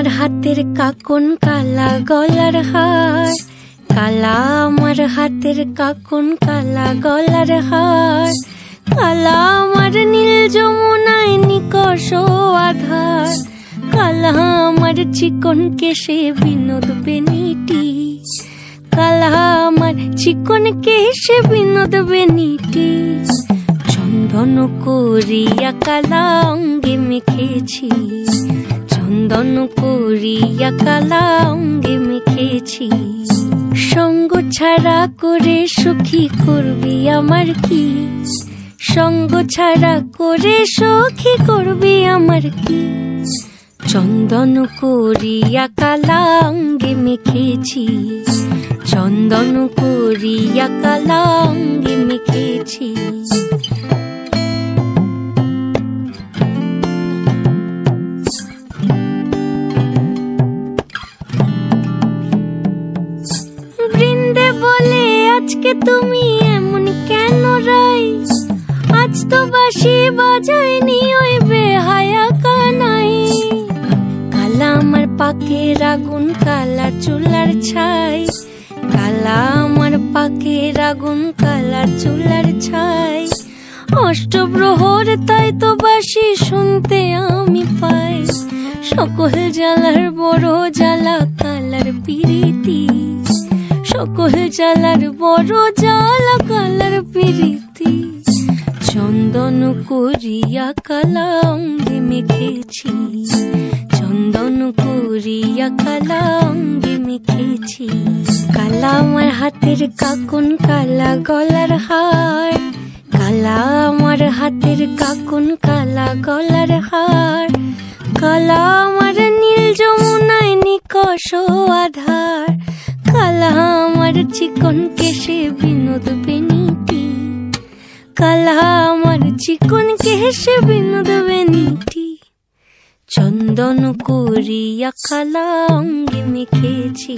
আমার হাতের কাকন কালা গলার হার, কালা আমার হাতের কাকন কালা গলার হার, কালা আমার নীল যমুনায় নিকষ আধার, কালা আমার চিকন কেশে বিনোদ বেনিটি, কালা আমার চিকন কেশে বিনোদ বেনিটি। চন্দন করিয়া কালা অঙ্গে মেখেছি, চন্দন করিয়া কালা অঙ্গে মেখেছি। সঙ্গ ছাড়া করে সুখী করবি আমার কি, সঙ্গ ছাড়া করে সুখী করবি আমার কি। চন্দন করিয়া কালা অঙ্গে মেখেছি, চন্দন করিয়া কালা অঙ্গে মেখেছি। বৃন্দে বলে আজকে তুমি এমন কেন রাই, আজ তো বাঁশি বাজায়নি ওই বেহায়া কানাই। কালা আমার পাকের আগুন কালা চুলার ছাই, কালা আমার পাকের আগুন কালা চুলার ছাই। অষ্টপ্রহর তাই তো বাঁশি শুনতে আমি পাই, সকল জ্বালার বড় জ্বালা কালার পিরিতি, সকল জ্বালার বড় জ্বালা কালার পিরিতি। চন্দন করিয়া কালা অঙ্গে মেখেছি, চন্দন করিয়া কালা অঙ্গে মেখেছি। কালা আমার হাতের কাকন কালা গলার হার, কালা আমার হাতের কাকন কালা গলার হার, কালা আমার নীল যমুনায় নিকষ আধার, কালা আমার চিকন কেশে বিনোদ বেনিটি, কালা আমার চিকন কেশে বিনোদ বেনিটি। চন্দন করিয়া কালা অঙ্গে মেখেছি,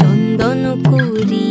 চন্দন করিয়া